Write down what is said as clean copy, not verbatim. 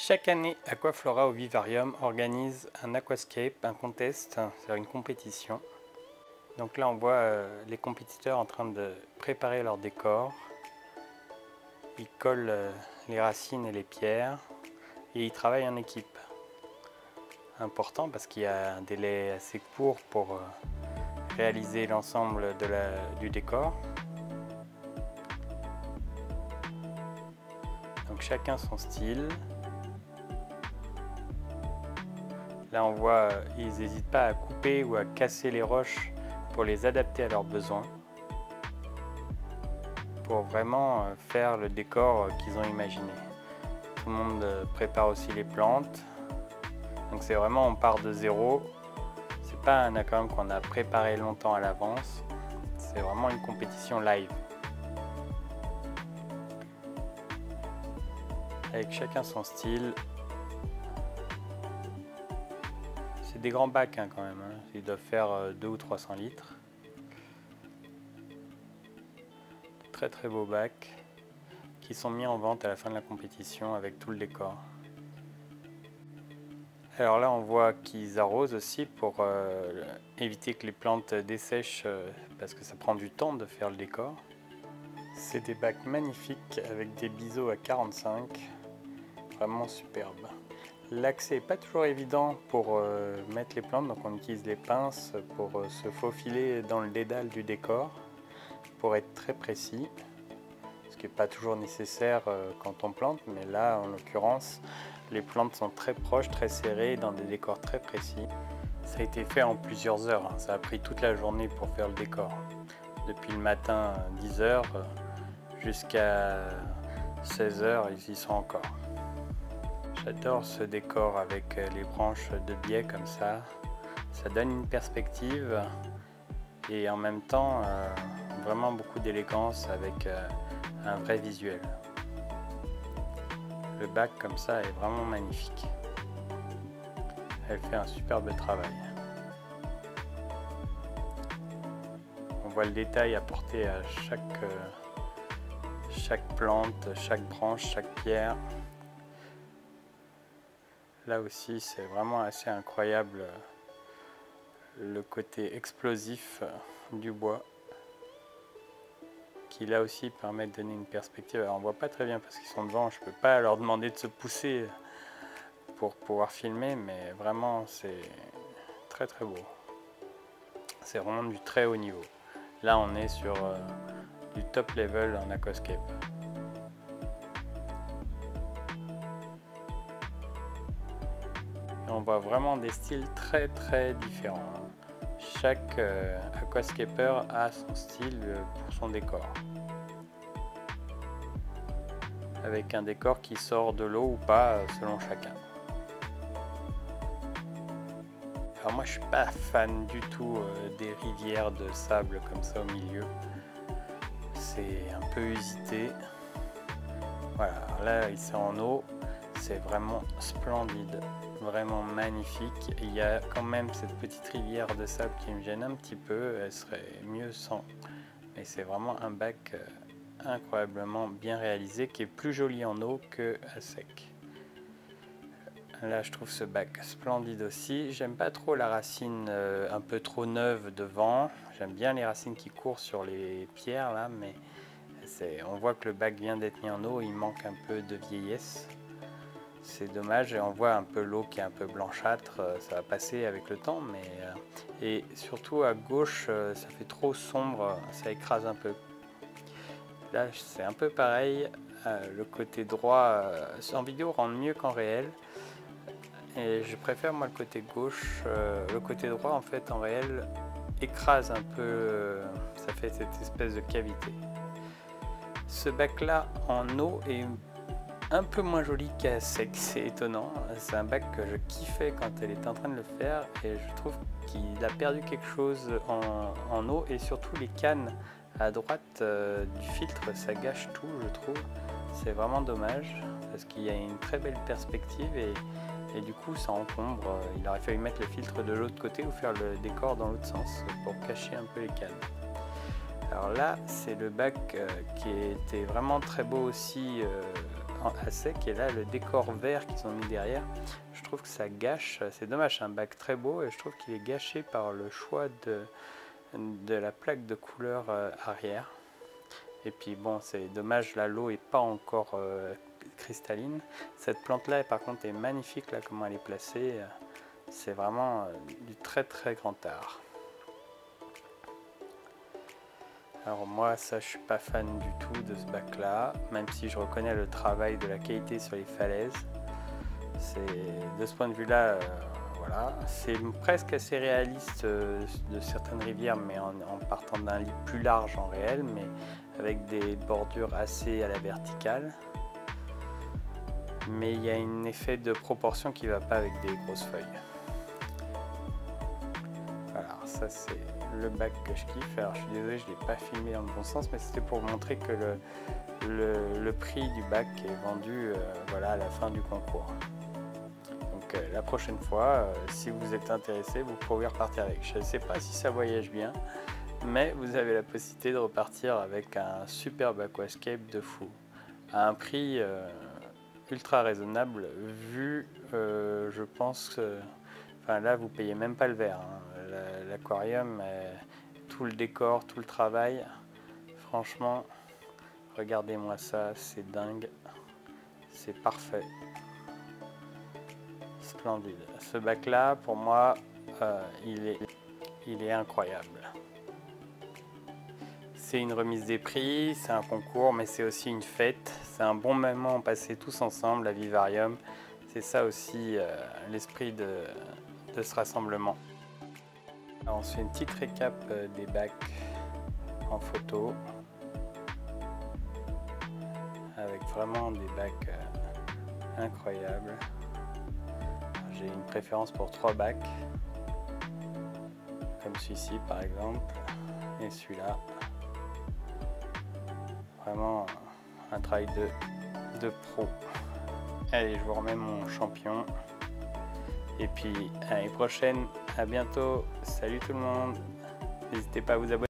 Chaque année, Aquaflora au Vivarium organise un aquascape, un contest, c'est-à-dire une compétition. Donc là on voit les compétiteurs en train de préparer leur décor. Ils collent les racines et les pierres et ils travaillent en équipe. Important parce qu'il y a un délai assez court pour réaliser l'ensemble du décor. Donc chacun son style. Là on voit, ils n'hésitent pas à couper ou à casser les roches pour les adapter à leurs besoins, pour vraiment faire le décor qu'ils ont imaginé. Tout le monde prépare aussi les plantes, donc c'est vraiment, on part de zéro. C'est pas un aquarium qu'on a préparé longtemps à l'avance, c'est vraiment une compétition live. Avec chacun son style. C'est des grands bacs hein, quand même, hein. Ils doivent faire 200 ou 300 litres. Très très beaux bacs qui sont mis en vente à la fin de la compétition avec tout le décor. Alors là on voit qu'ils arrosent aussi pour éviter que les plantes dessèchent parce que ça prend du temps de faire le décor. C'est des bacs magnifiques avec des biseaux à 45, vraiment superbes. L'accès n'est pas toujours évident pour mettre les plantes, donc on utilise les pinces pour se faufiler dans le dédale du décor, pour être très précis, ce qui n'est pas toujours nécessaire quand on plante, mais là en l'occurrence les plantes sont très proches, très serrées, dans des décors très précis. Ça a été fait en plusieurs heures, hein. Ça a pris toute la journée pour faire le décor, depuis le matin 10 h jusqu'à 16 h, ils y sont encore. J'adore ce décor avec les branches de biais comme ça donne une perspective et en même temps vraiment beaucoup d'élégance avec un vrai visuel. Le bac comme ça est vraiment magnifique. Elle fait un superbe travail. On voit le détail apporté à chaque plante, chaque branche, chaque pierre. Là aussi, c'est vraiment assez incroyable le côté explosif du bois qui là aussi permet de donner une perspective. Alors on voit pas très bien parce qu'ils sont devant, je peux pas leur demander de se pousser pour pouvoir filmer, mais vraiment c'est très très beau. C'est vraiment du très haut niveau. Là on est sur du top level en aquascape. On voit vraiment des styles très très différents. Chaque aquascaper a son style pour son décor. Avec un décor qui sort de l'eau ou pas selon chacun. Alors moi je suis pas fan du tout des rivières de sable comme ça au milieu. C'est un peu usité. Voilà, là il est en eau. C'est vraiment splendide, vraiment magnifique. Il y a quand même cette petite rivière de sable qui me gêne un petit peu, elle serait mieux sans. Mais c'est vraiment un bac incroyablement bien réalisé, qui est plus joli en eau qu'à sec. Là je trouve ce bac splendide aussi. J'aime pas trop la racine un peu trop neuve devant. J'aime bien les racines qui courent sur les pierres là, mais on voit que le bac vient d'être mis en eau, il manque un peu de vieillesse. C'est dommage et on voit un peu l'eau qui est un peu blanchâtre, ça va passer avec le temps, mais et surtout à gauche ça fait trop sombre, ça écrase un peu. Là c'est un peu pareil, le côté droit en vidéo rend mieux qu'en réel et je préfère moi le côté gauche, le côté droit en fait en réel écrase un peu, ça fait cette espèce de cavité. Ce bac là en eau est un peu moins joli qu'à sec, c'est étonnant. C'est un bac que je kiffais quand elle était en train de le faire et je trouve qu'il a perdu quelque chose en eau et surtout les cannes à droite du filtre, ça gâche tout je trouve. C'est vraiment dommage parce qu'il y a une très belle perspective et du coup ça encombre. Il aurait fallu mettre le filtre de l'autre côté ou faire le décor dans l'autre sens pour cacher un peu les cannes. Alors là c'est le bac qui était vraiment très beau aussi à sec, et là le décor vert qu'ils ont mis derrière, je trouve que ça gâche. C'est dommage, c'est un bac très beau et je trouve qu'il est gâché par le choix de la plaque de couleur arrière. Et puis bon, c'est dommage, là l'eau est pas encore cristalline. Cette plante là par contre est magnifique, là comment elle est placée, c'est vraiment du très très grand art. Alors moi, ça, je suis pas fan du tout de ce bac là, même si je reconnais le travail de la qualité sur les falaises. De ce point de vue là, voilà, c'est presque assez réaliste de certaines rivières, mais en partant d'un lit plus large en réel, mais avec des bordures assez à la verticale. Mais il y a un effet de proportion qui va pas avec des grosses feuilles. Voilà, ça c'est le bac que je kiffe. Alors je suis désolé, je ne l'ai pas filmé dans le bon sens, mais c'était pour vous montrer que le prix du bac est vendu voilà, à la fin du concours. Donc la prochaine fois, si vous êtes intéressé, vous pourrez repartir avec. Je ne sais pas si ça voyage bien, mais vous avez la possibilité de repartir avec un superbe aquascape de fou, à un prix ultra raisonnable, vu, je pense, enfin là vous payez même pas le verre, hein. L'aquarium, tout le décor, tout le travail, franchement, regardez-moi ça, c'est dingue, c'est parfait, splendide. Ce bac là, pour moi, il est incroyable. C'est une remise des prix, c'est un concours, mais c'est aussi une fête, c'est un bon moment passé tous ensemble à Vivarium. C'est ça aussi l'esprit de ce rassemblement. Alors on se fait une petite récap des bacs en photo, avec vraiment des bacs incroyables. J'ai une préférence pour 3 bacs, comme celui-ci par exemple, et celui-là. Vraiment un travail de pro. Allez, je vous remets mon champion. Et puis à l'année prochaine, à bientôt, salut tout le monde, n'hésitez pas à vous abonner.